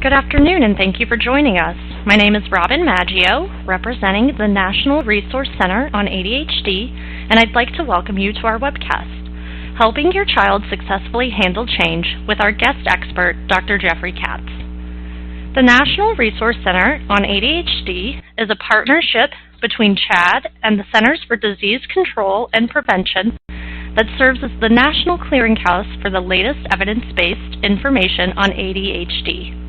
Good afternoon, and thank you for joining us. My name is Robin Maggio, representing the National Resource Center on ADHD, and I'd like to welcome you to our webcast, Helping Your Child Successfully Handle Change, with our guest expert, Dr. Jeffrey Katz. The National Resource Center on ADHD is a partnership between CHADD and the Centers for Disease Control and Prevention that serves as the national clearinghouse for the latest evidence-based information on ADHD.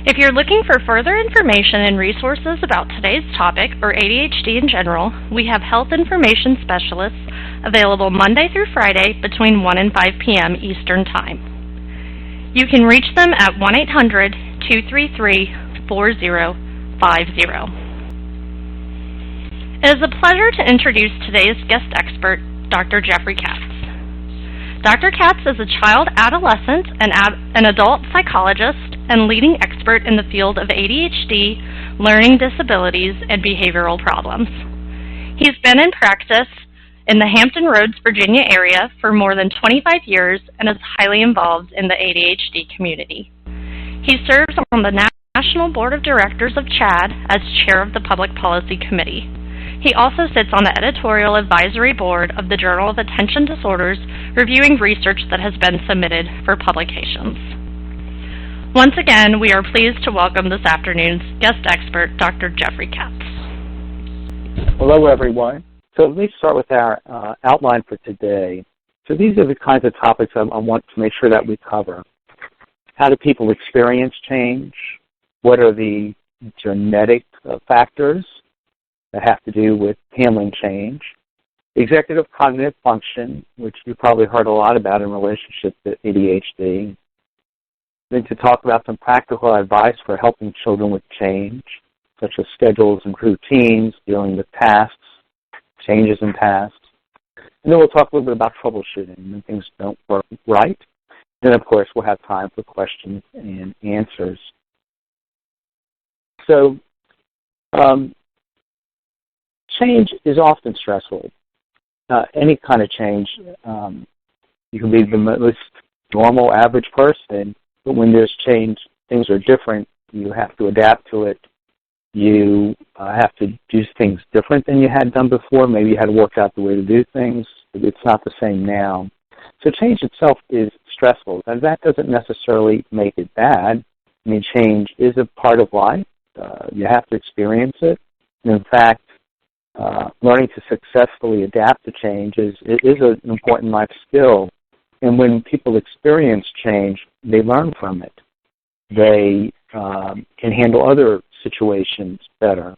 If you're looking for further information and resources about today's topic or ADHD in general, we have health information specialists available Monday through Friday between 1 and 5 p.m. Eastern Time. You can reach them at 1-800-233-4050. It is a pleasure to introduce today's guest expert, Dr. Jeffrey Katz. Dr. Katz is a child, adolescent, and adult psychologist and leading expert in the field of ADHD, learning disabilities, and behavioral problems. He's been in practice in the Hampton Roads, Virginia area for more than 25 years and is highly involved in the ADHD community. He serves on the National Board of Directors of CHADD as chair of the Public Policy Committee. He also sits on the editorial advisory board of the Journal of Attention Disorders, reviewing research that has been submitted for publications. Once again, we are pleased to welcome this afternoon's guest expert, Dr. Jeffrey Katz. Hello, everyone. So let me start with our outline for today. So these are the kinds of topics I want to make sure that we cover. How do people experience change? What are the genetic factors that have to do with handling change? Executive cognitive function, which you probably heard a lot about in relationship to ADHD. Then to talk about some practical advice for helping children with change, such as schedules and routines, dealing with tasks, changes in tasks. And then we'll talk a little bit about troubleshooting when things don't work right. And then, of course, we'll have time for questions and answers. So, change is often stressful. Any kind of change, you can be the most normal, average person, but when there's change, things are different. You have to adapt to it. You have to do things different than you had done before. Maybe you had to work out the way to do things, but it's not the same now. So change itself is stressful, and that doesn't necessarily make it bad. I mean, change is a part of life. You have to experience it. And in fact, learning to successfully adapt to change is an important life skill. And when people experience change, they learn from it. They can handle other situations better.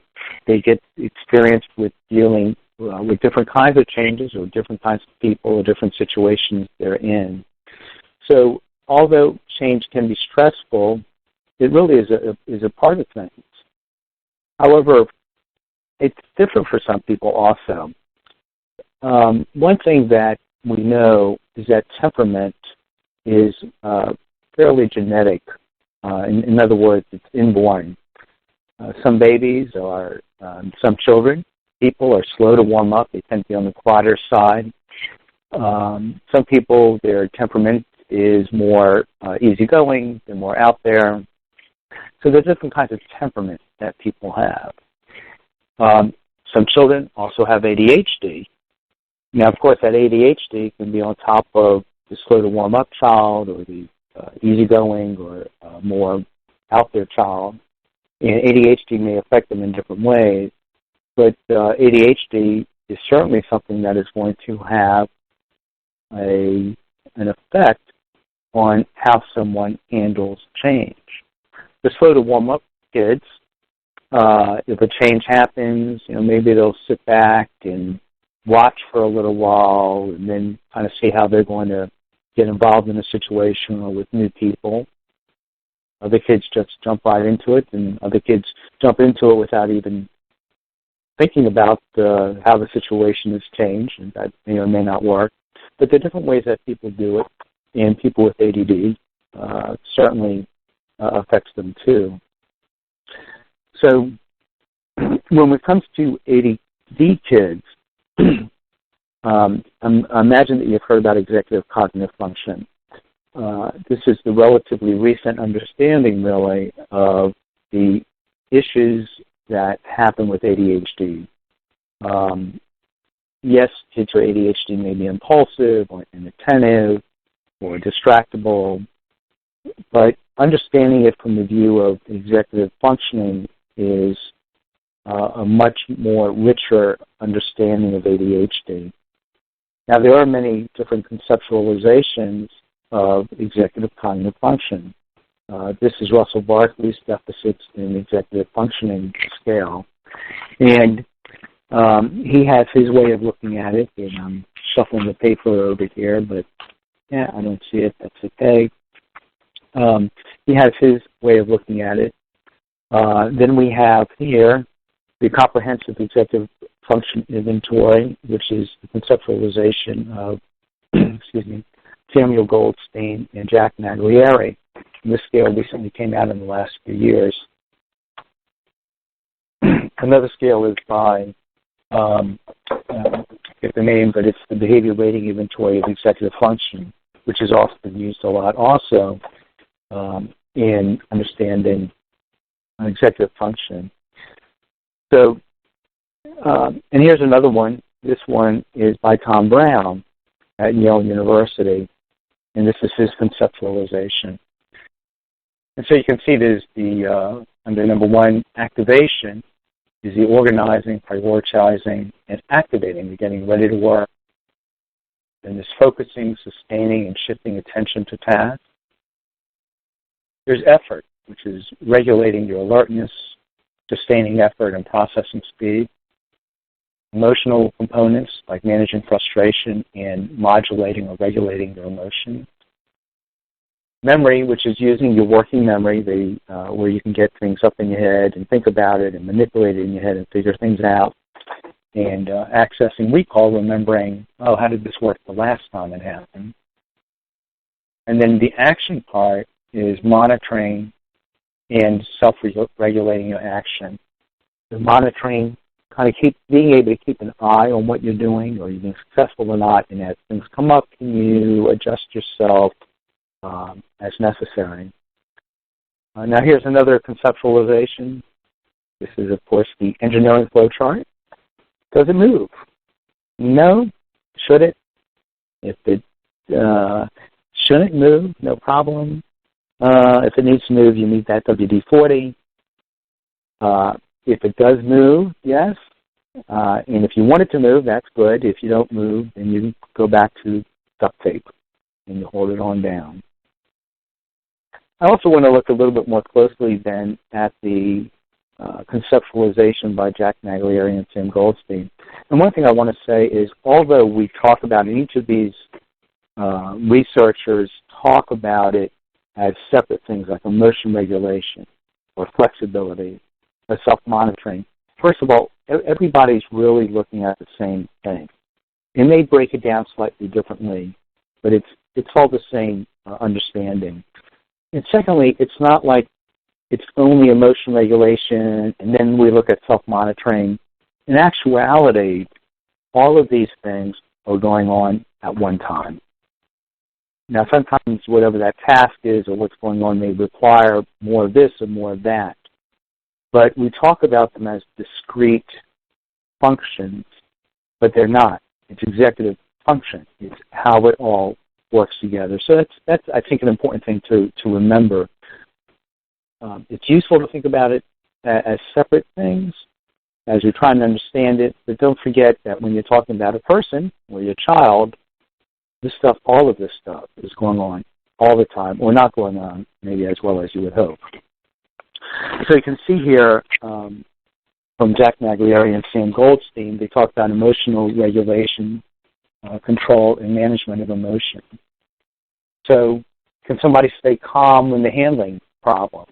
They get experience with dealing with different kinds of changes or different kinds of people or different situations they're in. So although change can be stressful, it really is a part of things. However, it's different for some people also. One thing that we know is that temperament is fairly genetic. In other words, it's inborn. Some babies or some children, people are slow to warm up. They tend to be on the quieter side. Some people, their temperament is more easygoing. They're more out there. So there's different kinds of temperament that people have. Some children also have ADHD. Now, of course, that ADHD can be on top of the slow-to-warm-up child or the easygoing or more out-there child. And ADHD may affect them in different ways, but ADHD is certainly something that is going to have an effect on how someone handles change. The slow-to-warm-up kids, if a change happens, maybe they'll sit back and watch for a little while and then kind of see how they're going to get involved in a situation or with new people. Other kids just jump right into it, and other kids jump into it without even thinking about how the situation has changed, and that may or may not work. But there are different ways that people do it, and people with ADD certainly affects them too. So when it comes to ADD kids, imagine that you've heard about executive cognitive function. this is the relatively recent understanding, really, of the issues that happen with ADHD. Yes, kids with ADHD may be impulsive or inattentive or distractible, but understanding it from the view of executive functioning is a much more richer understanding of ADHD. Now, there are many different conceptualizations of executive cognitive function. This is Russell Barkley's Deficits in Executive Functioning Scale. And he has his way of looking at it, and I'm shuffling the paper over here, but yeah, I don't see it. That's okay. He has his way of looking at it. Then we have here the Comprehensive Executive Function Inventory, which is the conceptualization of Samuel Goldstein and Jack Naglieri. And this scale recently came out in the last few years. Another scale is by, I forget the name, but it's the Behavior Rating Inventory of Executive Function, which is often used a lot also in understanding executive function. So, and here's another one. This one is by Tom Brown at Yale University, and this is his conceptualization. And so you can see there's the, under number one, activation is the organizing, prioritizing, and activating, the getting ready to work. And this focusing, sustaining, and shifting attention to tasks. There's effort, which is regulating your alertness, sustaining effort, and processing speed. Emotional components, like managing frustration and modulating or regulating your emotions. Memory, which is using your working memory, where you can get things up in your head and think about it and manipulate it in your head and figure things out. And accessing recall, remembering, oh, how did this work the last time it happened? And then the action part is monitoring and self-regulating your action. The monitoring, kind of being able to keep an eye on what you're doing, or you're being successful or not, and as things come up, can you adjust yourself as necessary? Now here's another conceptualization. This is, of course, the engineering flow chart. Does it move? No. Should it? If it shouldn't move, no problem. If it needs to move, you meet that WD-40. If it does move, yes. And if you want it to move, that's good. If you don't move, then you go back to duct tape and you hold it on down. I also want to look a little bit more closely then at the conceptualization by Jack Naglieri and Sam Goldstein. And one thing I want to say is, although we talk about, and each of these researchers talk about it as separate things like emotion regulation or flexibility or self-monitoring, first of all, everybody's really looking at the same thing. It may break it down slightly differently, but it's all the same understanding. And secondly, it's not like it's only emotion regulation and then we look at self-monitoring. In actuality, all of these things are going on at one time. Now, sometimes whatever that task is or what's going on may require more of this or more of that. But we talk about them as discrete functions, but they're not. It's executive function. It's how it all works together. So that's I think, an important thing to remember. It's useful to think about it as separate things as you're trying to understand it, but don't forget that when you're talking about a person or your child, all of this stuff is going on all the time, or not going on maybe as well as you would hope. So you can see here from Jack Naglieri and Sam Goldstein, they talk about emotional regulation, control, and management of emotion. So can somebody stay calm when they're handling problems?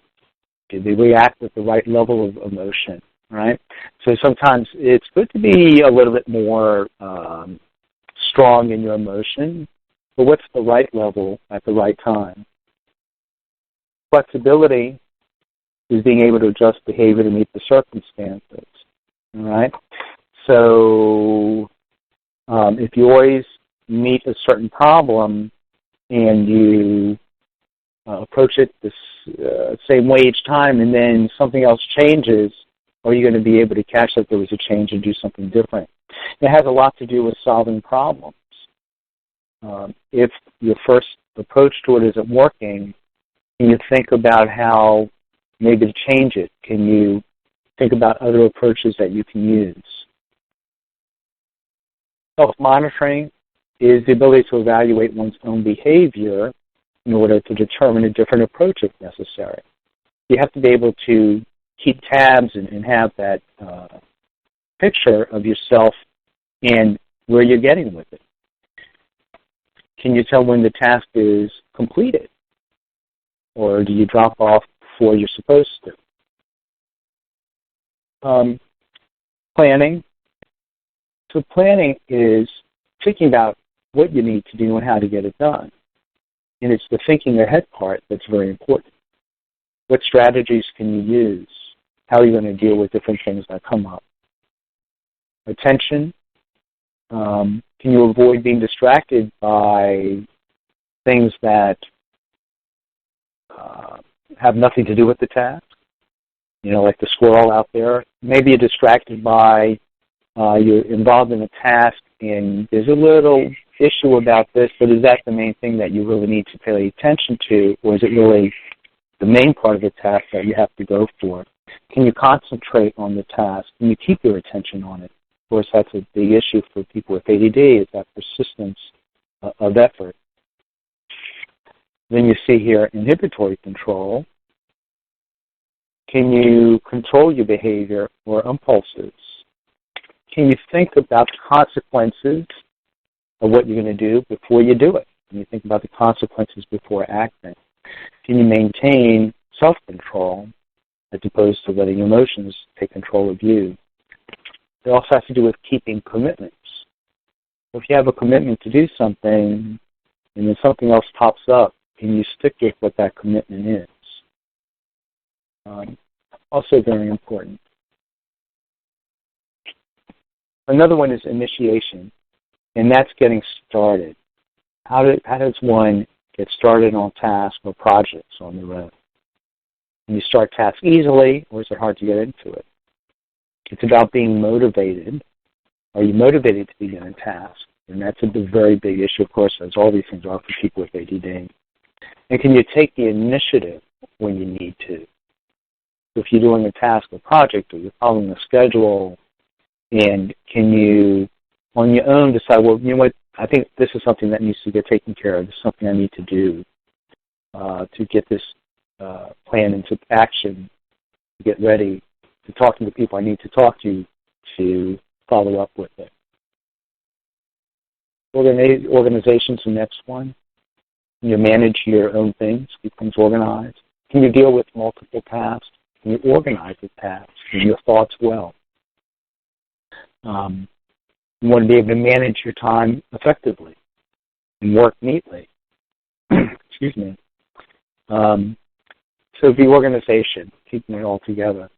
Do they react with the right level of emotion, right? So sometimes it's good to be a little bit more strong in your emotion, but what's the right level at the right time? Flexibility is being able to adjust behavior to meet the circumstances, all right? So if you always meet a certain problem and you approach it the same way each time, and then something else changes, are you going to be able to catch that there was a change and do something different? It has a lot to do with solving problems. If your first approach to it isn't working, can you think about how maybe to change it? Can you think about other approaches that you can use? Self-monitoring is the ability to evaluate one's own behavior in order to determine a different approach if necessary. You have to be able to keep tabs and have that picture of yourself and where you're getting with it. Can you tell when the task is completed? Or do you drop off before you're supposed to? Planning. So planning is thinking about what you need to do and how to get it done. And it's the thinking ahead part that's very important. What strategies can you use? How are you going to deal with different things that come up? Attention. Can you avoid being distracted by things that have nothing to do with the task? You know, like the squirrel out there. Maybe you're distracted by you're involved in a task and there's a little issue about this, but is that the main thing that you really need to pay attention to, or is it really the main part of the task that you have to go for? Can you concentrate on the task? Can you keep your attention on it? Of course, that's a big issue for people with ADD, is that persistence of effort. Then you see here inhibitory control. Can you control your behavior or impulses? Can you think about the consequences of what you're going to do before you do it? Can you think about the consequences before acting? Can you maintain self-control as opposed to letting emotions take control of you? It also has to do with keeping commitments. If you have a commitment to do something and then something else pops up, can you stick with what that commitment is? Also very important. Another one is initiation, and that's getting started. How does one get started on tasks or projects on their own? Can you start tasks easily, or is it hard to get into it? It's about being motivated. Are you motivated to begin a task? And that's a very big issue, of course, as all these things are for people with ADD. And can you take the initiative when you need to? If you're doing a task or project, or you're following a schedule, and can you, on your own, decide, well, you know what, I think this is something that needs to get taken care of. This is something I need to do to get this plan into action, to get ready, to talk to the people I need to talk to follow up with it. Organization's the next one. Can you manage your own things, keep things organized? Can you deal with multiple tasks? Can you organize the tasks and your thoughts well? You want to be able to manage your time effectively and work neatly. Excuse me. So the organization, keeping it all together.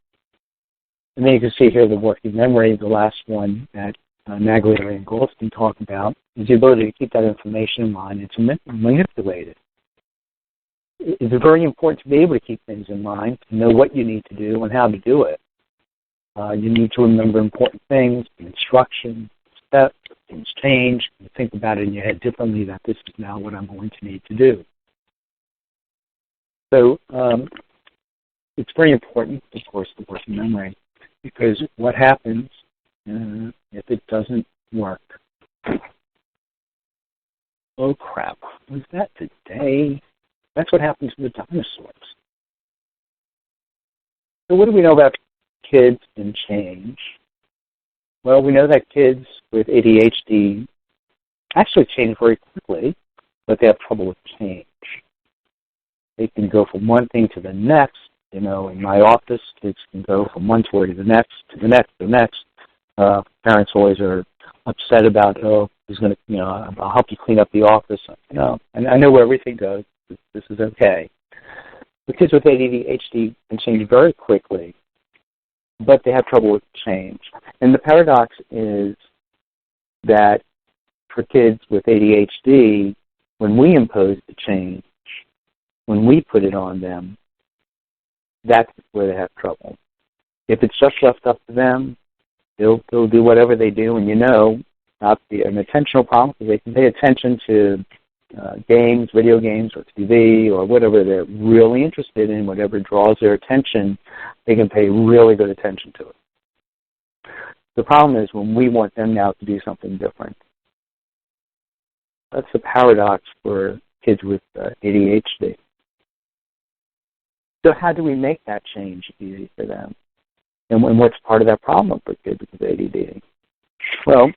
And then you can see here the working memory, the last one that Naglieri and Goldstein talk about, is the ability to keep that information in mind and to manipulate it. It's very important to be able to keep things in mind, to know what you need to do and how to do it. You need to remember important things, the instruction, steps, things change. You think about it in your head differently, that this is now what I'm going to need to do. So it's very important, of course, the working memory, because what happens if it doesn't work? Oh, crap. Was that today? That's what happened to the dinosaurs. So what do we know about kids and change? Well, we know that kids with ADHD actually change very quickly, but they have trouble with change. They can go from one thing to the next. You know, in my office, kids can go from one toy to the next, to the next, to the next. Parents always are upset about, oh, he's going to, you know, I'll help you clean up the office. You know, and I know where everything goes. This is okay. The kids with ADHD can change very quickly, but they have trouble with change. And the paradox is that for kids with ADHD, When we impose the change, when we put it on them, that's where they have trouble. If it's just left up to them, they'll do whatever they do, and not be an attentional problem, because they can pay attention to games, video games, or TV, or whatever they're really interested in, whatever draws their attention, they can pay really good attention to it. The problem is when we want them now to do something different. That's the paradox for kids with ADHD. So how do we make that change easy for them? And what's part of that problem for kids with ADD? Well,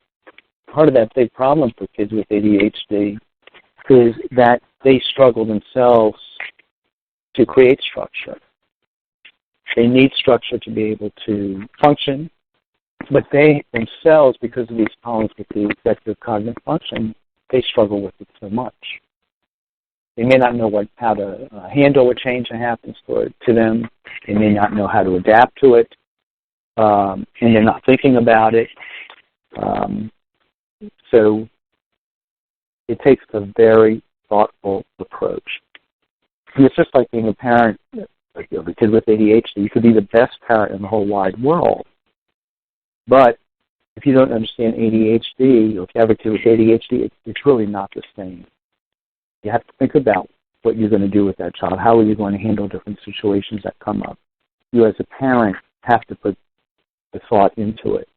part of that big problem for kids with ADHD is that they struggle themselves to create structure. They need structure to be able to function, but they themselves, because of these problems with the executive cognitive function, they struggle with it so much. They may not know how to handle a change that happens to them. They may not know how to adapt to it, and they're not thinking about it. So it takes a very thoughtful approach. And it's just like being a parent, like a kid with ADHD. You could be the best parent in the whole wide world, but if you don't understand ADHD, or if you have a kid with ADHD, it's really not the same. You have to think about what you're going to do with that child. How are you going to handle different situations that come up? You as a parent have to put the thought into it.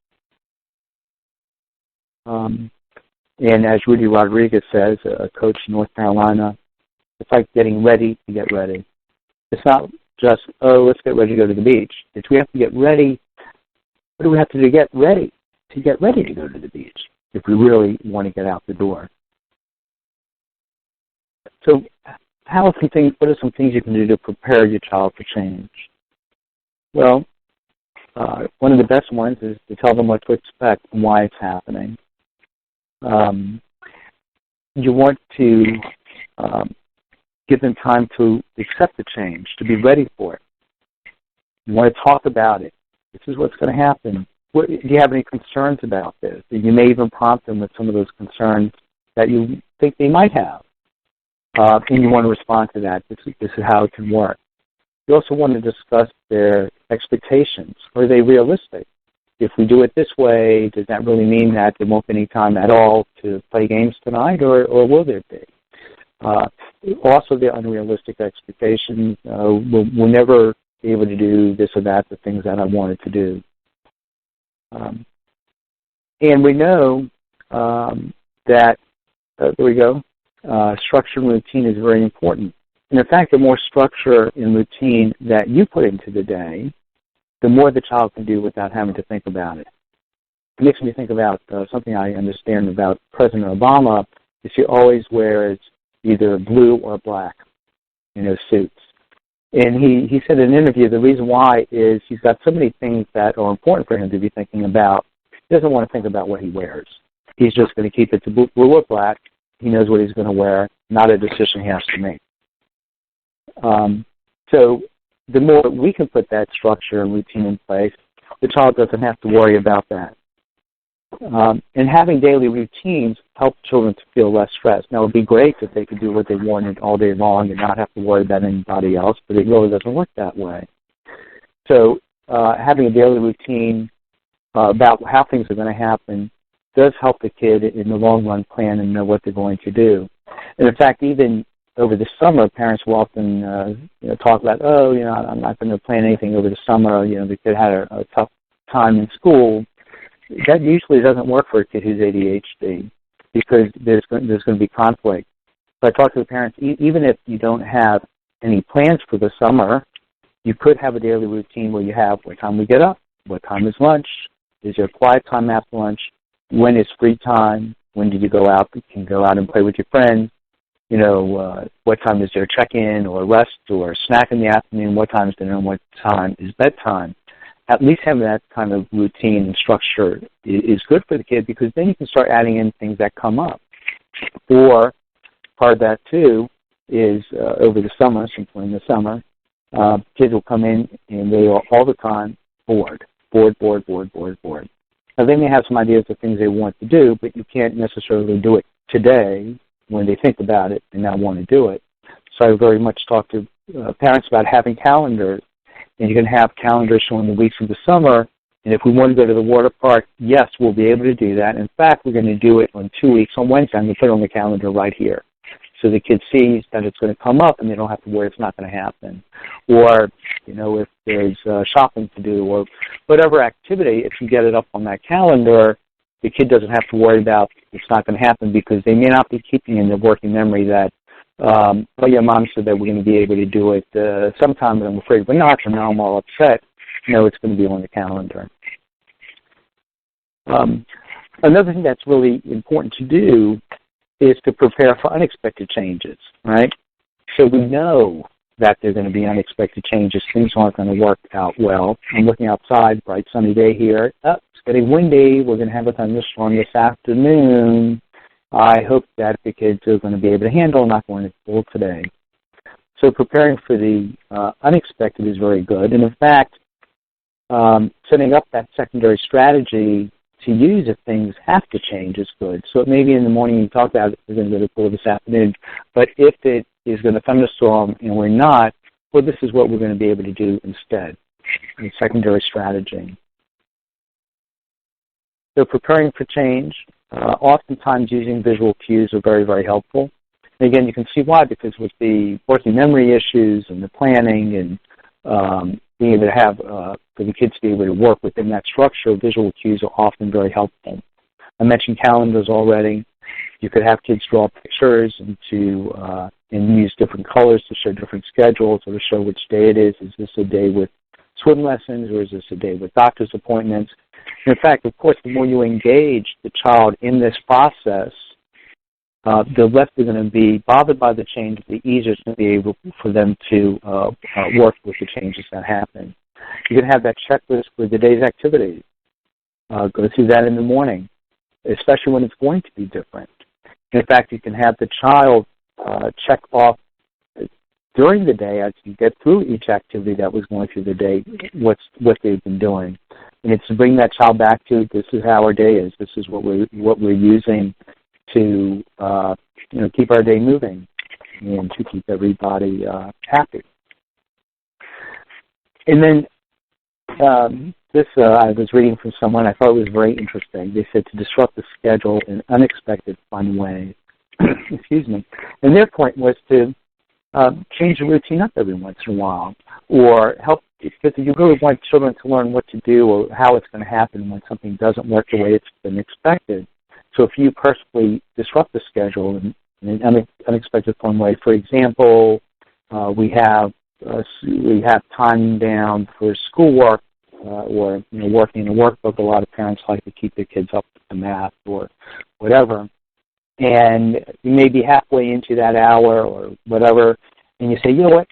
And as Rudy Rodriguez says, a coach in North Carolina, it's like getting ready to get ready. It's not just, let's get ready to go to the beach. It's we have to get ready. What do we have to do to get ready? To get ready to go to the beach if we really want to get out the door. So what are some things you can do to prepare your child for change? Well, one of the best ones is to tell them what to expect and why it's happening. You want to give them time to accept the change, to be ready for it. You want to talk about it. This is what's going to happen. Do you have any concerns about this? You may even prompt them with some of those concerns that you think they might have. And you want to respond to that. This is how it can work. You also want to discuss their expectations. Are they realistic? If we do it this way, does that really mean that there won't be any time at all to play games tonight, or will there be? Also, the unrealistic expectations. We'll never be able to do this or that, the things that I wanted to do. And we know that, there we go, structure and routine is very important. And in fact, the more structure and routine that you put into the day, the more the child can do without having to think about it. It makes me think about something I understand about President Obama, is he always wears either blue or black, suits. And he said in an interview the reason why is he's got so many things that are important for him to be thinking about. He doesn't want to think about what he wears. He's just going to keep it to blue or black. He knows what he's going to wear, not a decision he has to make. So the more we can put that structure and routine in place, the child doesn't have to worry about that. And having daily routines helps children to feel less stressed. Now, it would be great if they could do what they wanted all day long and not have to worry about anybody else, but it really doesn't work that way. So having a daily routine about how things are going to happen does help the kid in the long run plan and know what they're going to do. And in fact, even over the summer, parents will often talk about, I'm not going to plan anything over the summer. The kid had a tough time in school. That usually doesn't work for a kid who's ADHD because there's going to be conflict. So I talk to the parents, even if you don't have any plans for the summer, you could have a daily routine where you have what time we get up, what time is lunch, is there quiet time after lunch, when is free time, when do you go out, you can go out and play with your friends, what time is there check-in or rest or snack in the afternoon, what time is dinner, and what time is bedtime. At least having that kind of routine and structure is good for the kid because then you can start adding in things that come up. Or part of that, too, is over the summer, since we're in the summer, kids will come in and they are all the time bored. Now, they may have some ideas of things they want to do, but you can't necessarily do it today when they think about it and not want to do it. So I very much talk to parents about having calendars. And you can have calendars showing the weeks of the summer. And if we want to go to the water park, yes, we'll be able to do that. In fact, we're going to do it on 2 weeks on Wednesday. I'm going to put it on the calendar right here. So the kid sees that it's going to come up and they don't have to worry it's not going to happen. Or, if there's shopping to do or whatever activity, if you get it up on that calendar, the kid doesn't have to worry about it's not going to happen because they may not be keeping in their working memory that, Mom said that we're going to be able to do it sometime, but I'm afraid we're not, and now I'm all upset. No, it's going to be on the calendar. Another thing that's really important to do is to prepare for unexpected changes, right? So we know that there are going to be unexpected changes. Things aren't going to work out well. I'm looking outside, bright sunny day here. Oh, it's getting windy. We're going to have a thunderstorm this afternoon. I hope that the kids are going to be able to handle not going to school today. So preparing for the unexpected is very good. And in fact, setting up that secondary strategy to use if things have to change is good. So maybe in the morning you talk about it, we're going to go to school this afternoon, but if it is going to thunderstorm and we're not, well, this is what we're going to be able to do instead, a secondary strategy. So preparing for change, oftentimes using visual cues are very, very helpful. And again, you can see why, because with the working memory issues and the planning and being able to have, for the kids to be able to work within that structure, visual cues are often very helpful. I mentioned calendars already. You could have kids draw pictures and use different colors to show different schedules or to show which day it is. Is this a day with swim lessons or is this a day with doctor's appointments? And in fact, of course, the more you engage the child in this process, the less they're going to be bothered by the change, the easier it's going to be able for them to work with the changes that happen. You can have that checklist for the day's activities. Go through that in the morning, especially when it's going to be different. In fact, you can have the child check off during the day as you get through each activity that was going through the day, what they've been doing. And it's to bring that child back to, this is how our day is, this is what we're using to keep our day moving and to keep everybody happy. And then this I was reading from someone, I thought it was very interesting. They said to disrupt the schedule in unexpected, fun ways. Excuse me. And their point was to change the routine up every once in a while, or help, because you really want children to learn what to do or how it's going to happen when something doesn't work the way it's been expected. So if you personally disrupt the schedule in an unexpected fun way, for example, we have time down for schoolwork or working in a workbook. A lot of parents like to keep their kids up with the math or whatever. And you may be halfway into that hour or whatever, and you say, you know what,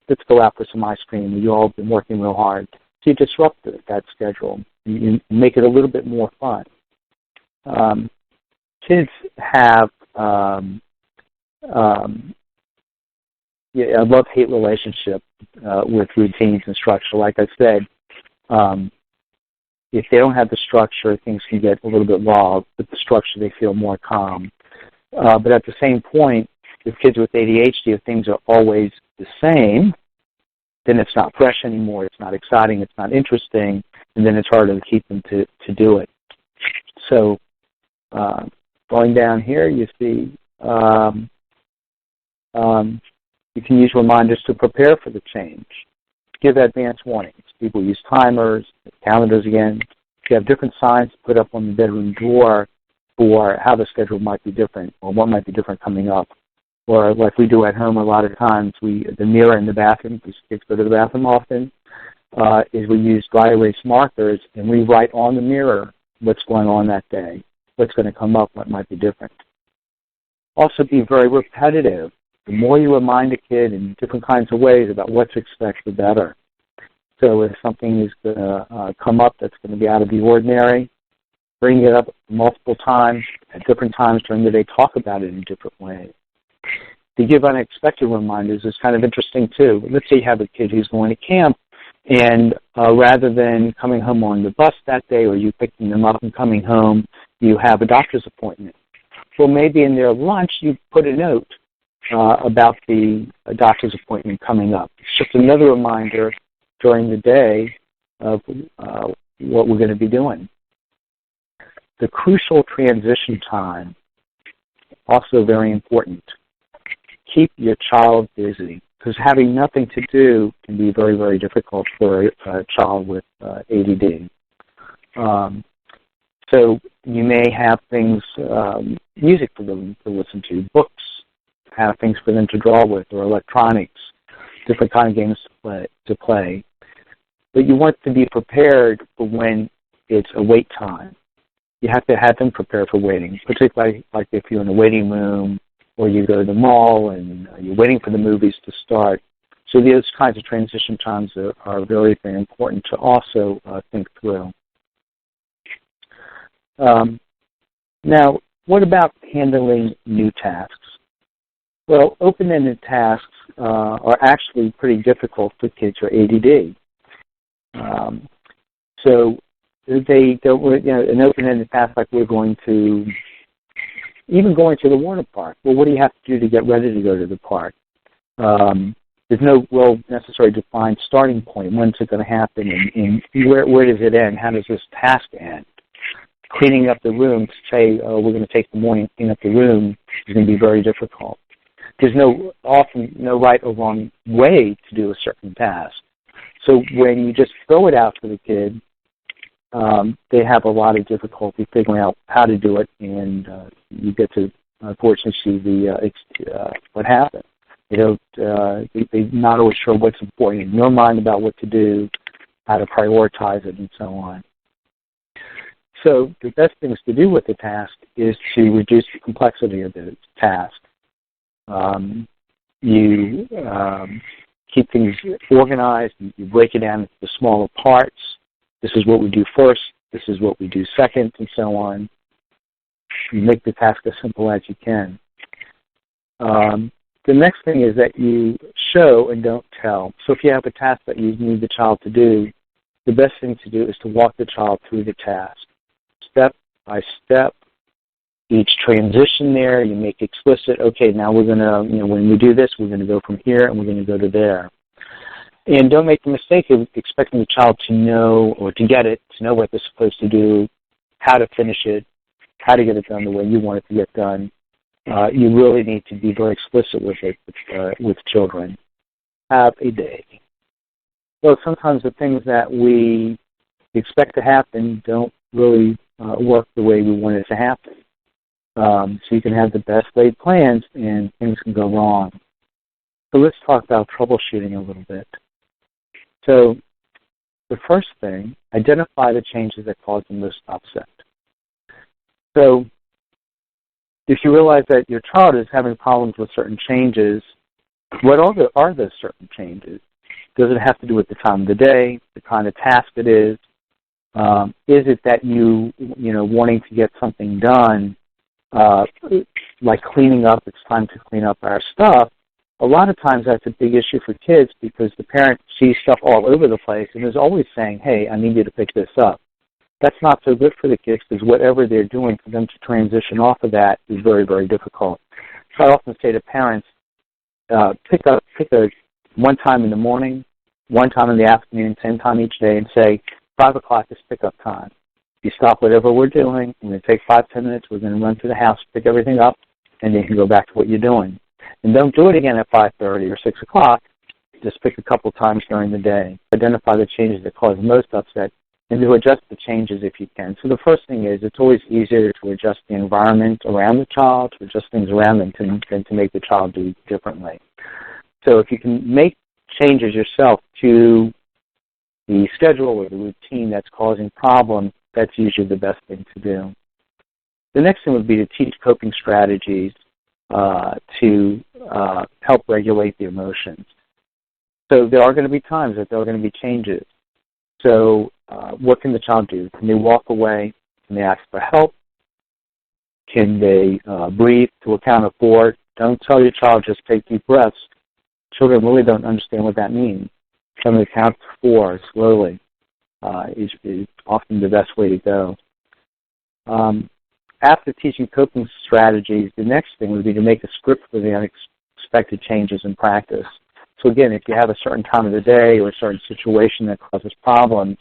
let's go out for some ice cream. You all have been working real hard. So you disrupt that schedule. You make it a little bit more fun. Kids have a love-hate relationship with routines and structure. Like I said, if they don't have the structure, things can get a little bit wild. With the structure, they feel more calm. But at the same point, with kids with ADHD, if things are always the same, then it's not fresh anymore, it's not exciting, it's not interesting, and then it's harder to keep them to do it. So going down here, you see you can use reminders to prepare for the change. Give advance warnings. People use timers, calendars again. You have different signs to put up on the bedroom door for how the schedule might be different or what might be different coming up. Or like we do at home a lot of times, the mirror in the bathroom, because kids go to the bathroom often, is we use dry erase markers and we write on the mirror what's going on that day, what's going to come up, what might be different. Also be very repetitive. The more you remind a kid in different kinds of ways about what to expect, the better. So if something is going to come up that's going to be out of the ordinary, bring it up multiple times at different times during the day. Talk about it in different ways. To give unexpected reminders is kind of interesting too. Let's say you have a kid who's going to camp, and rather than coming home on the bus that day or you picking them up and coming home, you have a doctor's appointment. Well, maybe in their lunch you put a note about the doctor's appointment coming up. It's just another reminder during the day of what we're going to be doing. The crucial transition time, also very important. Keep your child busy, because having nothing to do can be very, very difficult for a child with ADD. So you may have things, music for them to listen to, books, have things for them to draw with, or electronics, different kind of games to play. But you want to be prepared for when it's a wait time. You have to have them prepared for waiting, particularly like if you're in a waiting room or you go to the mall and you're waiting for the movies to start. So those kinds of transition times are very, very important to also think through. Now, what about handling new tasks? Well, open-ended tasks are actually pretty difficult for kids with ADD. So they don't, an open-ended task like we're going to, even going to the water park. Well, what do you have to do to get ready to go to the park? There's no necessarily defined starting point. When's it going to happen, and where does it end? How does this task end? Cleaning up the room, to say, oh, we're going to take the morning, clean up the room, is going to be very difficult. There's often no right or wrong way to do a certain task. So when you just throw it out to the kid, they have a lot of difficulty figuring out how to do it, and you get to unfortunately see what happens. They're not always sure what's important in their mind about what to do, how to prioritize it, and so on. So the best things to do with the task is to reduce the complexity of the task. You keep things organized. You break it down into smaller parts. This is what we do first. This is what we do second, and so on. You make the task as simple as you can. The next thing is that you show and don't tell. So if you have a task that you need the child to do, the best thing to do is to walk the child through the task, step by step. Each transition there, you make explicit, okay, now we're going to, when we do this, we're going to go from here and we're going to go to there. And don't make the mistake of expecting the child to know or to get it, to know what they're supposed to do, how to finish it, how to get it done the way you want it to get done. You really need to be very explicit with it with children. Have a day. Well, sometimes the things that we expect to happen don't really work the way we want it to happen. So you can have the best laid plans and things can go wrong. So let's talk about troubleshooting a little bit. So the first thing, identify the changes that cause the most upset. So if you realize that your child is having problems with certain changes, what are those certain changes? Does it have to do with the time of the day, the kind of task it is? Is it that you wanting to get something done, like cleaning up, it's time to clean up our stuff? A lot of times that's a big issue for kids because the parent sees stuff all over the place and is always saying, hey, I need you to pick this up. That's not so good for the kids because whatever they're doing for them to transition off of that is very, very difficult. So I often say to parents, pick a one time in the morning, one time in the afternoon, same time each day, and say, 5 o'clock is pickup time. You stop whatever we're doing, we're going to take 5-10 minutes, we're going to run to the house, pick everything up, and then you can go back to what you're doing. And don't do it again at 5:30 or 6 o'clock. Just pick a couple times during the day. Identify the changes that cause most upset and to adjust the changes if you can. So the first thing is it's always easier to adjust the environment around the child, to adjust things around them than to make the child do differently. So if you can make changes yourself to the schedule or the routine that's causing problems, that's usually the best thing to do. The next thing would be to teach coping strategies to help regulate the emotions. So there are going to be times that there are going to be changes. So what can the child do? Can they walk away? Can they ask for help? Can they breathe to a count of 4? Don't tell your child just take deep breaths. Children really don't understand what that means. Tell them to count to 4 slowly is often the best way to go. after teaching coping strategies, the next thing would be to make a script for the unexpected changes in practice. So again, if you have a certain time of the day or a certain situation that causes problems,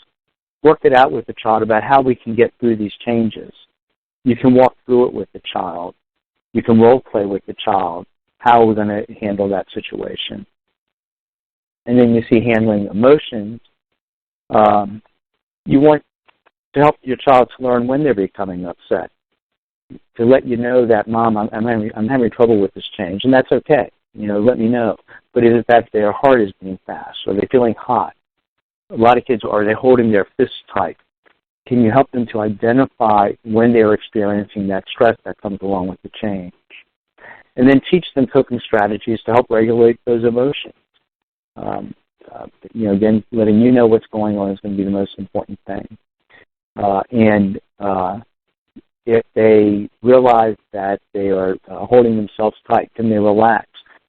work it out with the child about how we can get through these changes. You can walk through it with the child. You can role play with the child. How are we going to handle that situation? And then you see handling emotions. You want to help your child to learn when they're becoming upset, to let you know that, Mom, I'm having trouble with this change, and that's okay. Let me know. But is it that their heart is beating fast? Are they feeling hot? A lot of kids, are they holding their fists tight? Can you help them to identify when they're experiencing that stress that comes along with the change? And then teach them coping strategies to help regulate those emotions. Again, letting you know what's going on is going to be the most important thing. And if they realize that they are holding themselves tight, can they relax?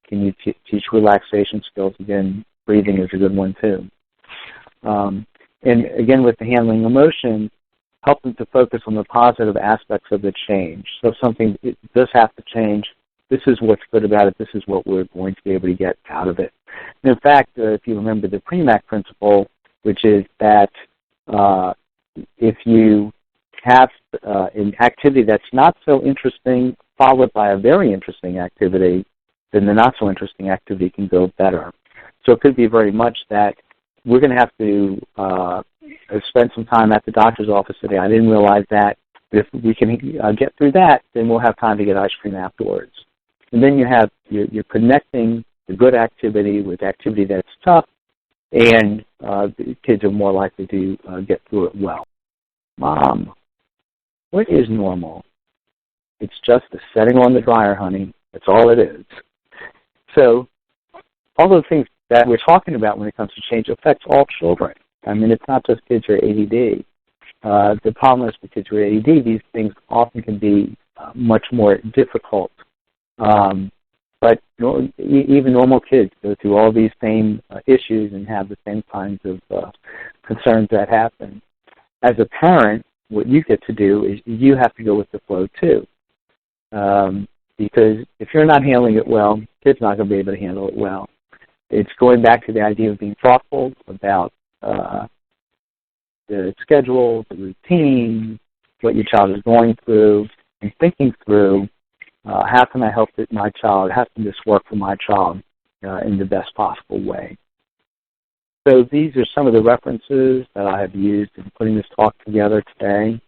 Can you teach relaxation skills? Again, breathing is a good one too. And again, with the handling emotions, help them to focus on the positive aspects of the change. So if something does have to change, this is what's good about it. This is what we're going to be able to get out of it. And in fact, if you remember the PREMAC principle, which is that if you have an activity that's not so interesting followed by a very interesting activity, then the not so interesting activity can go better. So it could be very much that we're going to have to spend some time at the doctor's office today. I didn't realize that. If we can get through that, then we'll have time to get ice cream afterwards. And then you're connecting the good activity with activity that's tough, and the kids are more likely to get through it well. Mom, what is normal? It's just the setting on the dryer, honey. That's all it is. So all those things that we're talking about when it comes to change affects all children. I mean, it's not just kids who are ADD. The problem is with kids who are ADD, these things often can be much more difficult. But even normal kids go through all these same issues and have the same kinds of concerns that happen. As a parent, what you get to do is you have to go with the flow too. Because if you're not handling it well, kid's not going to be able to handle it well. It's going back to the idea of being thoughtful about the schedule, the routine, what your child is going through, and thinking through how can I help my child, how can this work for my child in the best possible way. So these are some of the references that I have used in putting this talk together today.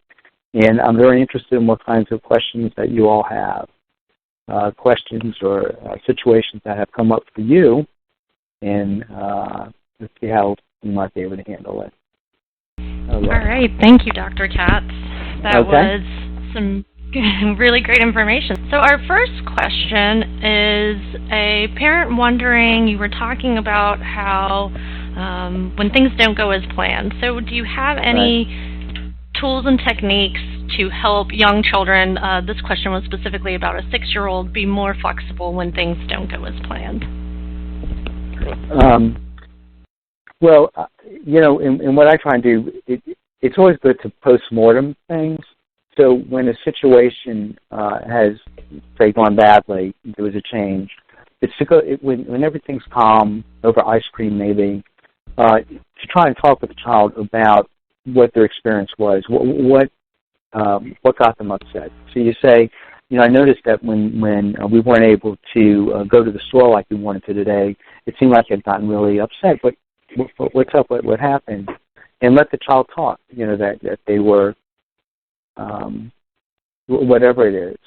And I'm very interested in what kinds of questions that you all have, questions or situations that have come up for you, and let's see how you might be able to handle it. All right. Thank you, Dr. Katz. That was some really great information. So our first question is a parent wondering, you were talking about how when things don't go as planned. So do you have any tools and techniques to help young children, this question was specifically about a 6-year-old, be more flexible when things don't go as planned? In what I try and do, it's always good to post-mortem things. So when a situation has, say, gone badly, there was a change, it's to go, when everything's calm, over ice cream maybe, to try and talk with the child about what their experience was, what got them upset. So you say, I noticed that when we weren't able to go to the store like we wanted to today, it seemed like you had gotten really upset. But what's up? What happened? And let the child talk. That they were, whatever it is,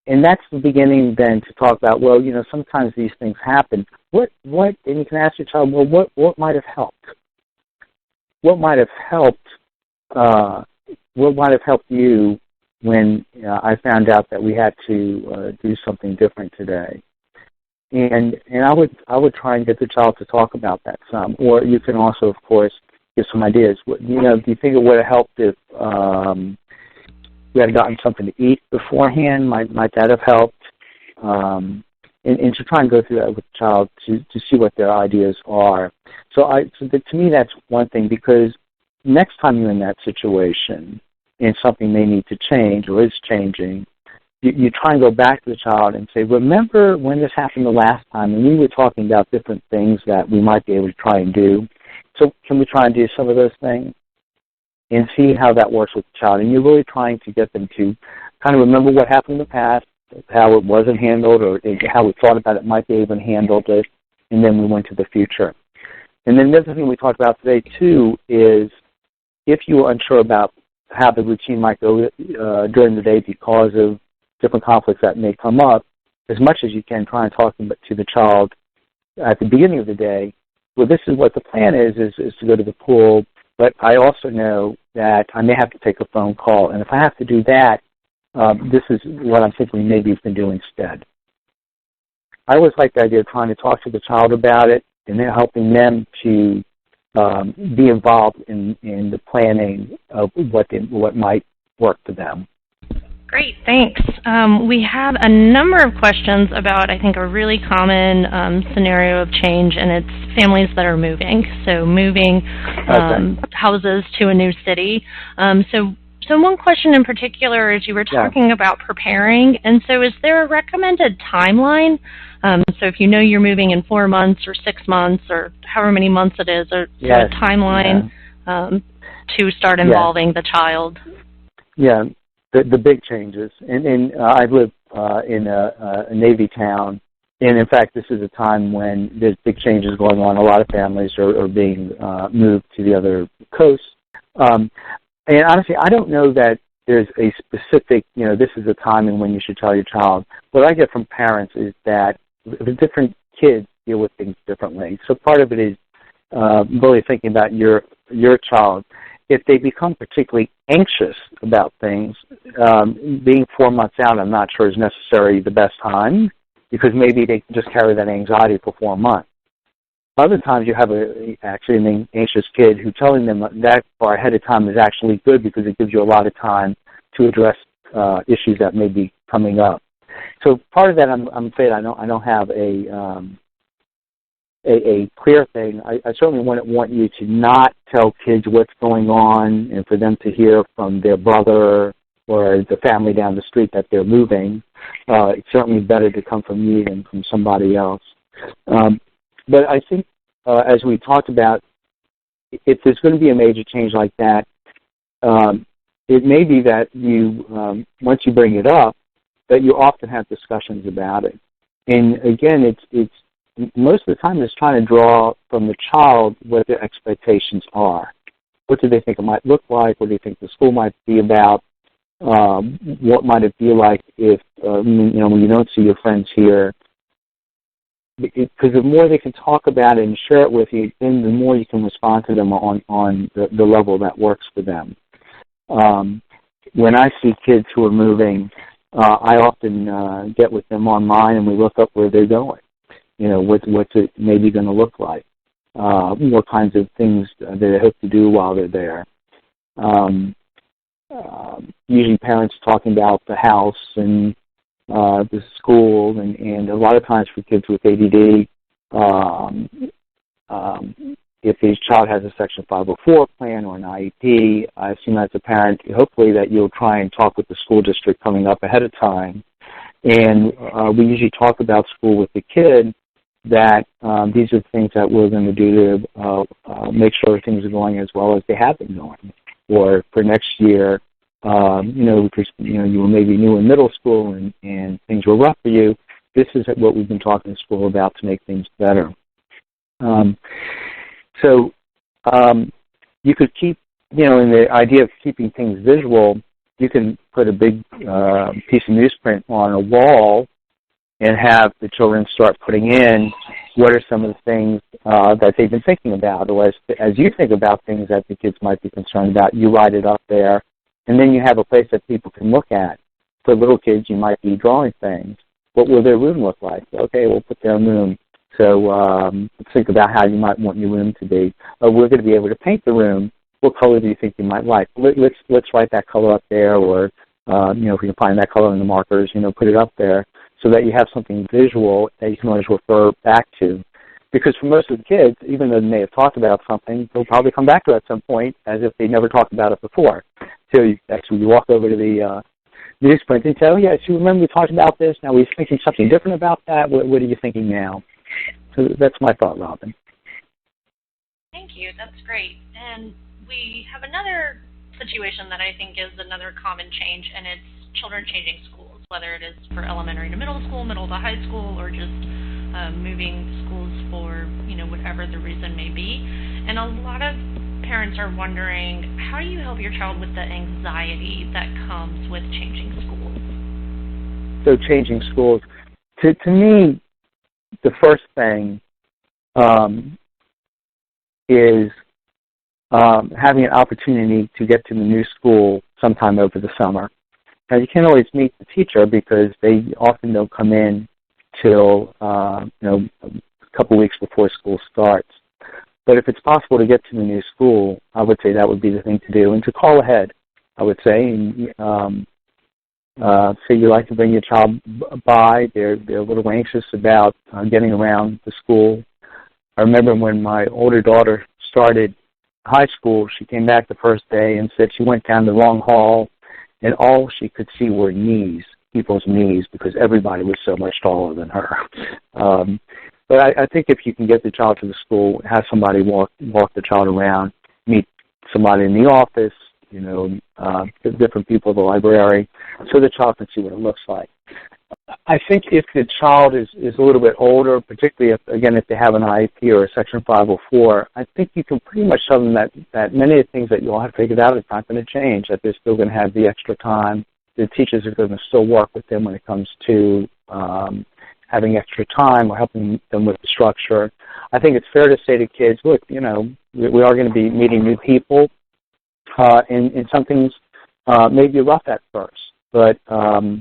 and that's the beginning then to talk about. Well, sometimes these things happen. What? And you can ask your child, well, what might have helped? What might have helped? What might have helped you when I found out that we had to do something different today? And I would try and get the child to talk about that some. Or you can also, of course, give some ideas. Do you think it would have helped if we had gotten something to eat beforehand? Might that have helped? And to try and go through that with the child to see what their ideas are. To me, that's one thing, because next time you're in that situation, and something may need to change or is changing, you try and go back to the child and say, remember when this happened the last time, and we were talking about different things that we might be able to try and do. So can we try and do some of those things and see how that works with the child? And you're really trying to get them to kind of remember what happened in the past, how it wasn't handled, or how we thought about it might be able to handle it, and then we went to the future. And then the other thing we talked about today, too, is if you are unsure about how the routine might go during the day because of different conflicts that may come up, as much as you can try and talk to the child at the beginning of the day. Well, this is what the plan is to go to the pool, but I also know that I may have to take a phone call, and if I have to do that, this is what I'm thinking maybe you can do instead. I always like the idea of trying to talk to the child about it and then helping them to be involved in the planning of what might work for them. Great, thanks. We have a number of questions about, I think, a really common scenario of change, and it's families that are moving. So moving houses to a new city. So one question in particular is you were talking about preparing, and so is there a recommended timeline? So if you know you're moving in 4 months or 6 months or however many months it is, or a timeline to start involving the child? Yeah. The big changes, and I live in a Navy town, and in fact this is a time when there's big changes going on. A lot of families are being moved to the other coast. And honestly, I don't know that there's a specific, this is the time and when you should tell your child. What I get from parents is that the different kids deal with things differently. So part of it is really thinking about your child. If they become particularly anxious about things, being 4 months out, I'm not sure is necessarily the best time, because maybe they can just carry that anxiety for 4 months. Other times you have actually an anxious kid who telling them that far ahead of time is actually good, because it gives you a lot of time to address issues that may be coming up. So part of that, I'm afraid I don't have a clear thing. I certainly wouldn't want you to not tell kids what's going on and for them to hear from their brother or the family down the street that they're moving. It's certainly better to come from you than from somebody else. But I think, as we talked about, if there's going to be a major change like that, it may be that you, once you bring it up, that you often have discussions about it. And again, it's most of the time it's trying to draw from the child what their expectations are. What do they think it might look like? What do you think the school might be about? What might it be like if, when you don't see your friends here? Because the more they can talk about it and share it with you, then the more you can respond to them on the level that works for them. When I see kids who are moving, I often get with them online and we look up where they're going. What's it maybe going to look like? What kinds of things they hope to do while they're there. Usually parents talking about the house and the school, and a lot of times for kids with ADD, if a child has a Section 504 plan or an IEP, I assume as a parent, hopefully that you'll try and talk with the school district coming up ahead of time. And we usually talk about school with the kid, that these are the things that we're going to do to make sure things are going as well as they have been going. Or for next year, because you were maybe new in middle school and things were rough for you, this is what we've been talking to school about to make things better. So you could keep, in the idea of keeping things visual, you can put a big piece of newsprint on a wall and have the children start putting in what are some of the things that they've been thinking about. Or as you think about things that the kids might be concerned about, you write it up there, and then you have a place that people can look at. For little kids, you might be drawing things. What will their room look like? Okay, we'll put their room. So think about how you might want your room to be. We're going to be able to paint the room. What color do you think you might like? Let's write that color up there, or if we can find that color in the markers, put it up there so that you have something visual that you can always refer back to. Because for most of the kids, even though they may have talked about something, they'll probably come back to it at some point as if they never talked about it before. So you actually walk over to the newsprint and say, oh, yes, you remember we talked about this. Now we're thinking something different about that. What are you thinking now? So that's my thought, Robin. Thank you. That's great. And we have another situation that I think is another common change, and it's children changing schools, whether it is for elementary to middle school, middle to high school, or just moving schools for, whatever the reason may be. And a lot of parents are wondering, how do you help your child with the anxiety that comes with changing schools? So changing schools, to me, the first thing is having an opportunity to get to the new school sometime over the summer. Now, you can't always meet the teacher because they often don't come in till a couple weeks before school starts. But if it's possible to get to the new school, I would say that would be the thing to do, and to call ahead, I would say. And, say you like to bring your child by. They're a little anxious about getting around the school. I remember when my older daughter started high school, she came back the first day and said she went down the wrong hall, and all she could see were knees, people's knees, because everybody was so much taller than her. But I think if you can get the child to the school, have somebody walk the child around, meet somebody in the office, different people at the library, so the child can see what it looks like. I think if the child is a little bit older, particularly if they have an IEP or a Section 504, I think you can pretty much tell them that many of the things that you'll have figured out is not going to change, that they're still going to have the extra time. The teachers are going to still work with them when it comes to having extra time or helping them with the structure. I think it's fair to say to kids, look, we are going to be meeting new people, and some things may be rough at first, but I'll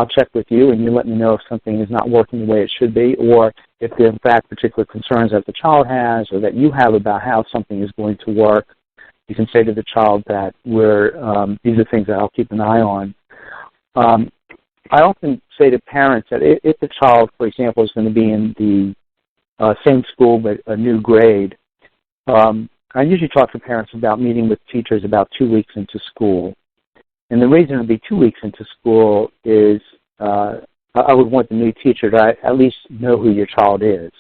check with you and you let me know if something is not working the way it should be, or if there are in fact particular concerns that the child has or that you have about how something is going to work. You can say to the child that these are things that I'll keep an eye on. I often say to parents that if the child, for example, is going to be in the same school but a new grade, I usually talk to parents about meeting with teachers about 2 weeks into school. And the reason it would be 2 weeks into school is I would want the new teacher to at least know who your child is,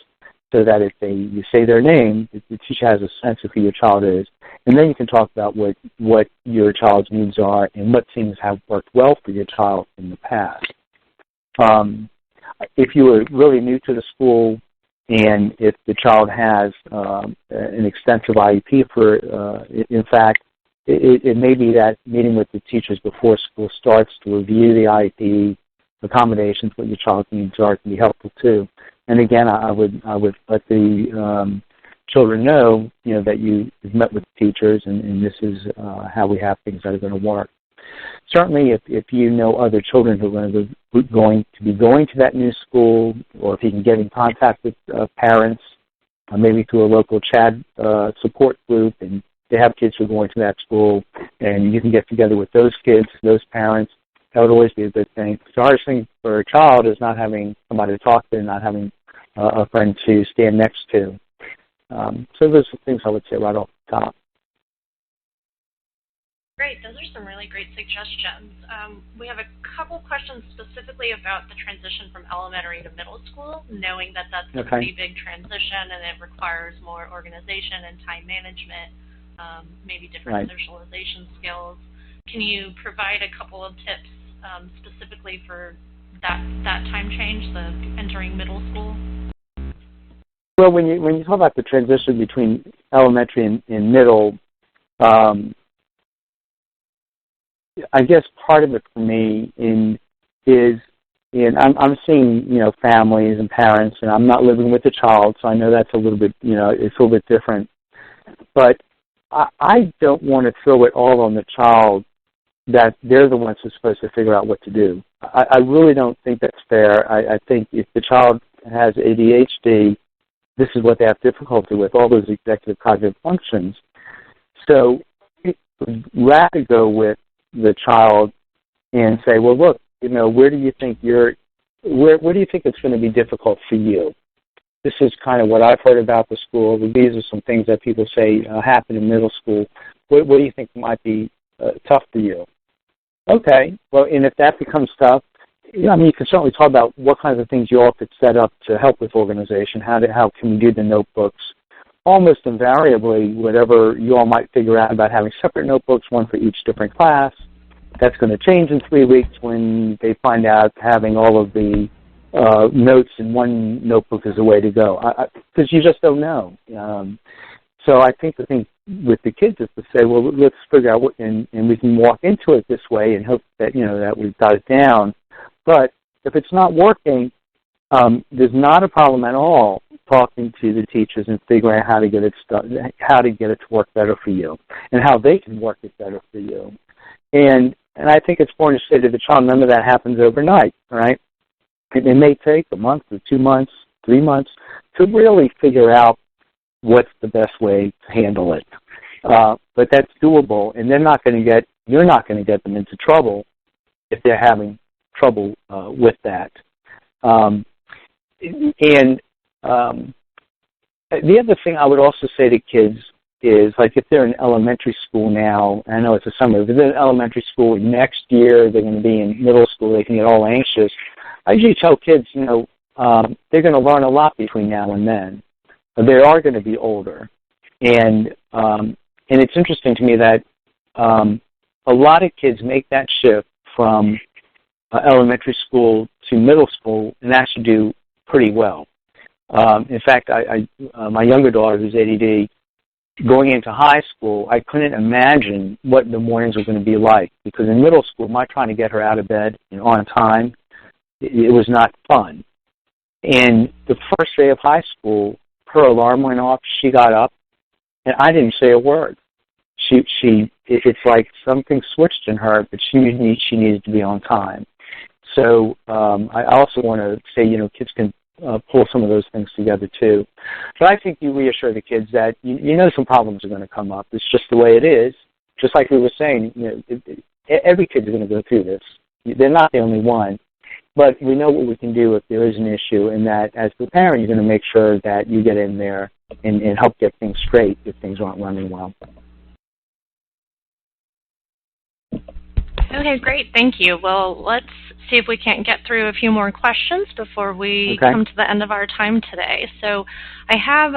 so that if you say their name, the teacher has a sense of who your child is. And then you can talk about what your child's needs are and what things have worked well for your child in the past. If you were really new to the school and if the child has an extensive IEP in fact, it may be that meeting with the teachers before school starts to review the IEP, accommodations, what your child's needs are, can be helpful too. And again, I would let the children know, that you've met with the teachers and this is how we have things that are going to work. Certainly, if you know other children who are going to be going to that new school, or if you can get in contact with parents, maybe through a local CHAD support group, and they have kids who are going to that school, and you can get together with those kids, those parents, that would always be a good thing. The hardest thing for a child is not having somebody to talk to, not having a friend to stand next to. So those are things I would say right off the top. Great. Those are some really great suggestions. We have a couple questions specifically about the transition from elementary to middle school, knowing that that's a pretty big transition and it requires more organization and time management, maybe different socialization skills. Can you provide a couple of tips specifically for that time change, the entering middle school? Well, when you talk about the transition between elementary and middle, I guess part of it for me is I'm seeing families and parents, and I'm not living with the child, so I know that's a little bit it's a little bit different. But I don't want to throw it all on the child that they're the ones who are supposed to figure out what to do. I really don't think that's fair. I think if the child has ADHD, this is what they have difficulty with, all those executive cognitive functions. So rather go with the child and say, well, look, where do you think where do you think it's going to be difficult for you? This is kind of what I've heard about the school. These are some things that people say happen in middle school. What do you think might be tough for you? Okay, well, and if that becomes tough, you can certainly talk about what kinds of things you all could set up to help with organization. How can we do the notebooks? Almost invariably, whatever you all might figure out about having separate notebooks, one for each different class, that's going to change in 3 weeks when they find out having all of the notes in one notebook is the way to go, because you just don't know. So I think the thing with the kids is to say, well, let's figure out what, and we can walk into it this way and hope that, that we've got it down. But if it's not working, there's not a problem at all talking to the teachers and figuring out how to get it to work better for you, and how they can work it better for you. And I think it's important to say to the child, none of that happens overnight, right? It may take a month or 2 months, 3 months to really figure out what's the best way to handle it. But that's doable, and you're not going to get them into trouble if they're having trouble with that. The other thing I would also say to kids is, like, if they're in elementary school now, I know it's a summer, if they're in elementary school, next year they're going to be in middle school, they can get all anxious. I usually tell kids, they're going to learn a lot between now and then. They are going to be older. And it's interesting to me that a lot of kids make that shift from elementary school to middle school and actually do pretty well. In fact, my younger daughter, who's ADD, going into high school, I couldn't imagine what the mornings were going to be like, because in middle school, my trying to get her out of bed on time, it was not fun. And the first day of high school, her alarm went off, she got up, and I didn't say a word. It's like something switched in her, but she needed to be on time. So I also want to say, kids can pull some of those things together too. But I think you reassure the kids that some problems are going to come up. It's just the way it is. Just like we were saying, every kid is going to go through this. They're not the only one. But we know what we can do if there is an issue, and that as the parent, you're going to make sure that you get in there and help get things straight if things aren't running well. Okay, great. Thank you. Well, let's see if we can't get through a few more questions before we come to the end of our time today. So I have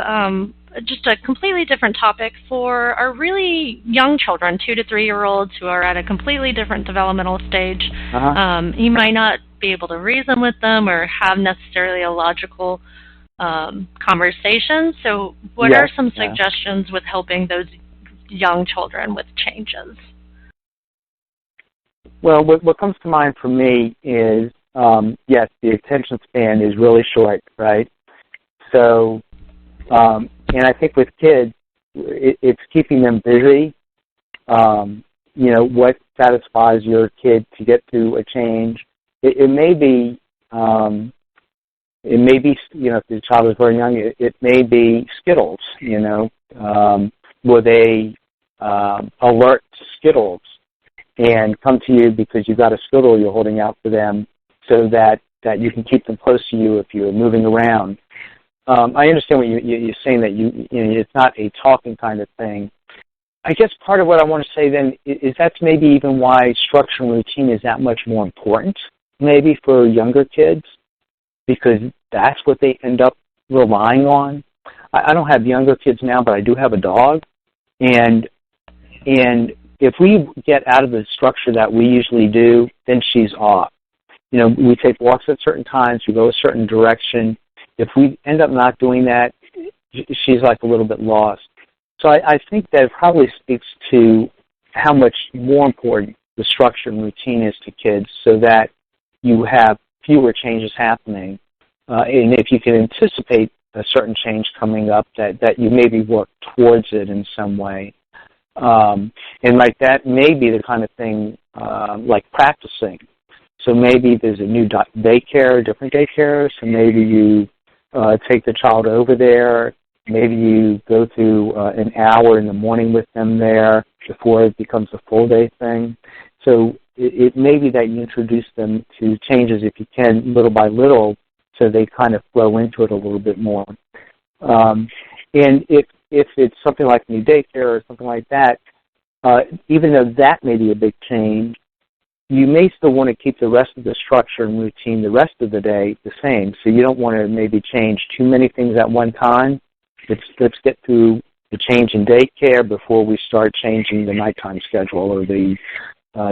just a completely different topic for our really young children, 2 to 3-year-olds who are at a completely different developmental stage. You might not be able to reason with them or have necessarily a logical conversation. So what are some suggestions with helping those young children with changes? Well, what comes to mind for me is, yes, the attention span is really short, right? So, and I think with kids, it's keeping them busy. What satisfies your kid to get through a change? It may be, if the child is very young, it may be Skittles, where they alert to Skittles and come to you because you've got a Skittle you're holding out for them, so that you can keep them close to you if you're moving around. I understand what you're saying, that it's not a talking kind of thing. I guess part of what I want to say then is that's maybe even why structure and routine is that much more important, maybe for younger kids, because that's what they end up relying on. I don't have younger kids now, but I do have a dog, and if we get out of the structure that we usually do, then she's off. We take walks at certain times, we go a certain direction. If we end up not doing that, she's like a little bit lost. So I think that it probably speaks to how much more important the structure and routine is to kids, so that you have fewer changes happening. And if you can anticipate a certain change coming up, that you maybe work towards it in some way. And like that may be the kind of thing like practicing. So maybe there's a new daycare, different daycare, so maybe you take the child over there. Maybe you go through an hour in the morning with them there before it becomes a full-day thing. So it may be that you introduce them to changes, if you can, little by little, so they kind of flow into it a little bit more. And if it's something like new daycare or something like that, even though that may be a big change, you may still want to keep the rest of the structure and routine the rest of the day the same. So you don't want to maybe change too many things at one time. Let's get through the change in daycare before we start changing the nighttime schedule or the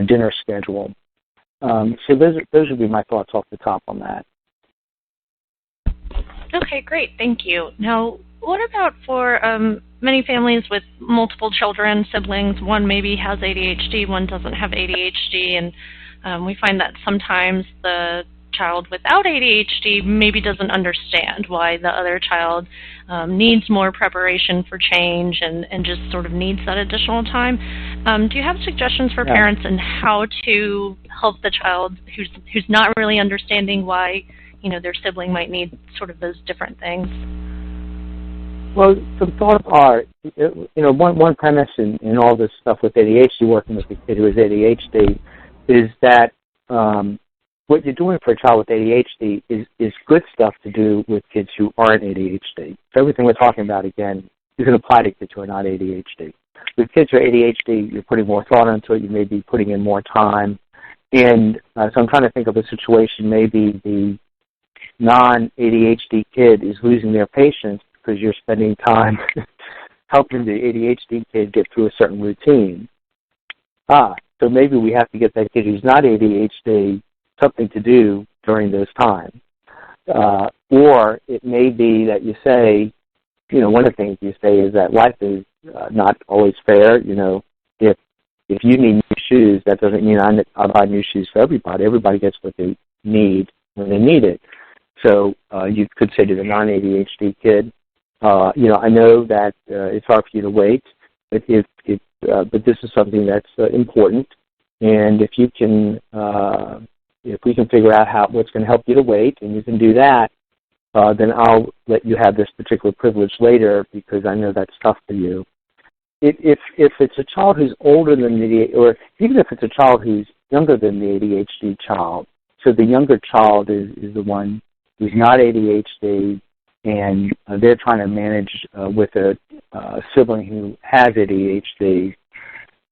dinner schedule. So those would be my thoughts off the top on that. Okay, great. Thank you. Now, what about for many families with multiple children, siblings? One maybe has ADHD, one doesn't have ADHD, and we find that sometimes the child without ADHD maybe doesn't understand why the other child needs more preparation for change and just sort of needs that additional time. Do you have suggestions for parents on how to help the child who's not really understanding why their sibling might need sort of those different things? Well, some thoughts are, one premise in all this stuff with ADHD, working with a kid who has ADHD, is that what you're doing for a child with ADHD is good stuff to do with kids who aren't ADHD. So everything we're talking about, again, you can apply to kids who are not ADHD. With kids who are ADHD, you're putting more thought into it, you may be putting in more time. And so I'm trying to think of a situation, maybe the non-ADHD kid is losing their patience because you're spending time helping the ADHD kid get through a certain routine. So maybe we have to get that kid who's not ADHD something to do during those times. Or it may be that you say, one of the things you say is that life is not always fair. If you need new shoes, that doesn't mean I'll buy new shoes for everybody. Everybody gets what they need when they need it. So you could say to the non-ADHD kid, I know that it's hard for you to wait, but but this is something that's important, and if we can figure out what's going to help you to wait, and you can do that, then I'll let you have this particular privilege later because I know that's tough for you. If it's a child who's older than or even if it's a child who's younger than the ADHD child, so the younger child is the one who's not ADHD, and they're trying to manage with a sibling who has ADHD.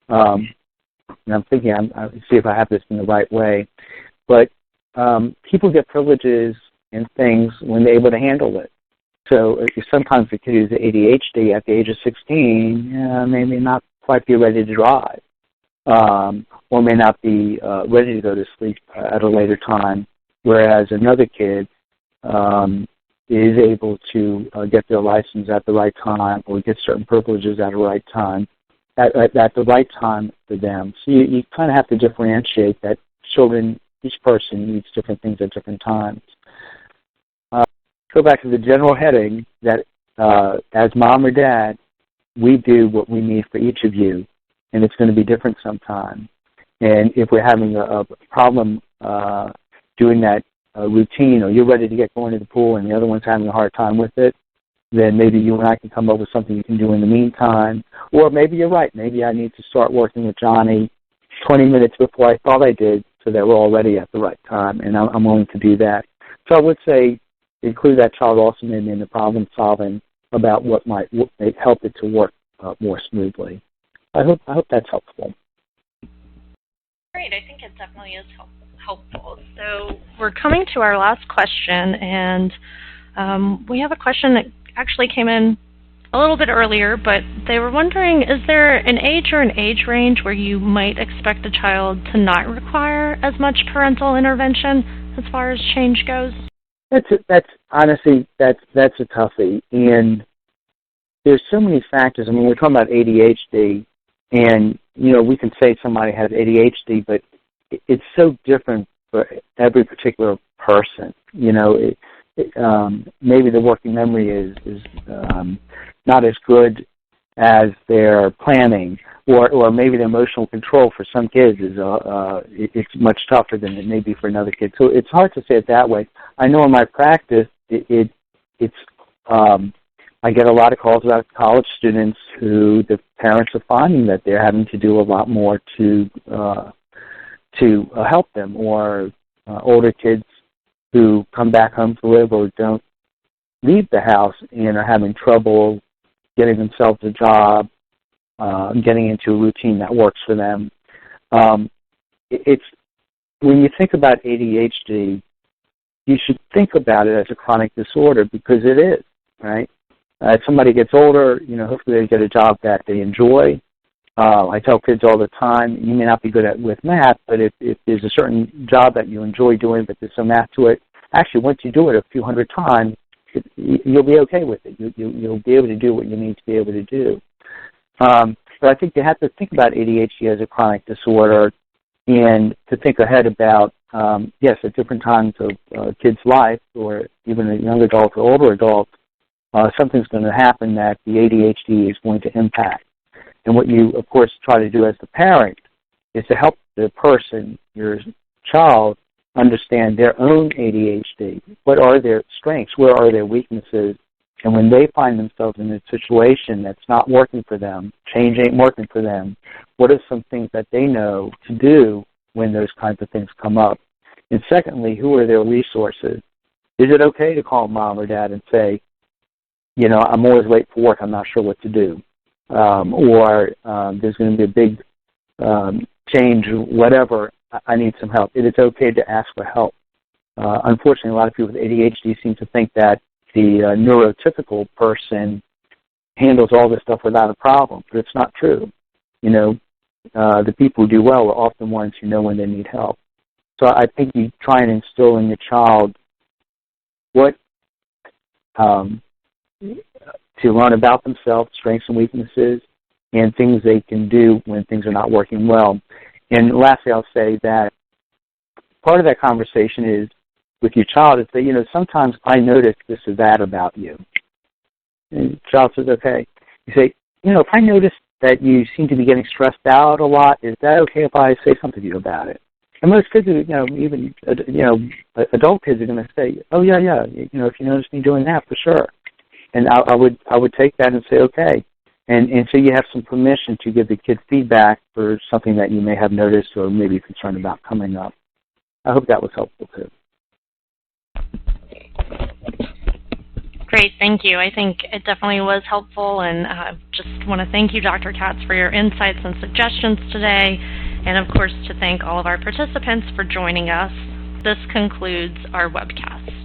And I'm thinking, I'll see if I have this in the right way, but people get privileges and things when they're able to handle it. So sometimes the kid who's ADHD at the age of 16 may not quite be ready to drive, or may not be ready to go to sleep at a later time, whereas another kid is able to get their license at the right time or get certain privileges at the right time, at the right time for them. So you kind of have to differentiate that children, each person needs different things at different times. Go back to the general heading that as mom or dad, we do what we need for each of you, and it's going to be different sometime. And if we're having a problem doing that routine, or you're ready to get going to the pool and the other one's having a hard time with it, then maybe you and I can come up with something you can do in the meantime. Or maybe you're right. Maybe I need to start working with Johnny 20 minutes before I thought I did so that we're all ready at the right time, and I'm willing to do that. So I would say include that child also maybe in the problem solving about what might help it to work more smoothly. I hope that's helpful. Great. I think it definitely is helpful. So we're coming to our last question, and we have a question that actually came in a little bit earlier, but they were wondering, is there an age or an age range where you might expect a child to not require as much parental intervention as far as change goes? That's honestly, that's a toughie, and there's so many factors. I mean, we're talking about ADHD, and we can say somebody has ADHD, but it's so different for every particular person. Maybe the working memory is not as good as their planning, or maybe the emotional control for some kids is it's much tougher than it may be for another kid. So it's hard to say it that way. I know in my practice, I get a lot of calls about college students who the parents are finding that they're having to do a lot more to help them, or older kids who come back home to live or don't leave the house and are having trouble getting themselves a job, getting into a routine that works for them. It's when you think about ADHD, you should think about it as a chronic disorder because it is, right? As somebody gets older, hopefully they get a job that they enjoy. I tell kids all the time, you may not be good with math, but if there's a certain job that you enjoy doing, but there's some math to it, actually once you do it a few hundred times, you'll be okay with it. You'll be able to do what you need to be able to do. But I think you have to think about ADHD as a chronic disorder and to think ahead about, yes, at different times of a kid's life or even a young adult or older adult, something's going to happen that the ADHD is going to impact. And what you, of course, try to do as the parent is to help the person, your child, understand their own ADHD. What are their strengths? Where are their weaknesses? And when they find themselves in a situation that's not working for them, change ain't working for them, what are some things that they know to do when those kinds of things come up? And secondly, who are their resources? Is it okay to call mom or dad and say, I'm always late for work, I'm not sure what to do? Or there's going to be a big change, whatever, I need some help. It is okay to ask for help. Unfortunately, a lot of people with ADHD seem to think that the neurotypical person handles all this stuff without a problem, but it's not true. The people who do well are often ones who know when they need help. So I think you try and instill in your child what to learn about themselves, strengths and weaknesses, and things they can do when things are not working well. And lastly, I'll say that part of that conversation is with your child is that, sometimes I notice this or that about you. And the child says, okay. You say, if I notice that you seem to be getting stressed out a lot, is that okay if I say something to you about it? And most kids, even adult kids are going to say, oh, yeah, if you notice me doing that, for sure. And I would take that and say, okay. And so you have some permission to give the kid feedback for something that you may have noticed or maybe concerned about coming up. I hope that was helpful, too. Great, thank you. I think it definitely was helpful, and just want to thank you, Dr. Katz, for your insights and suggestions today, and of course to thank all of our participants for joining us. This concludes our webcast.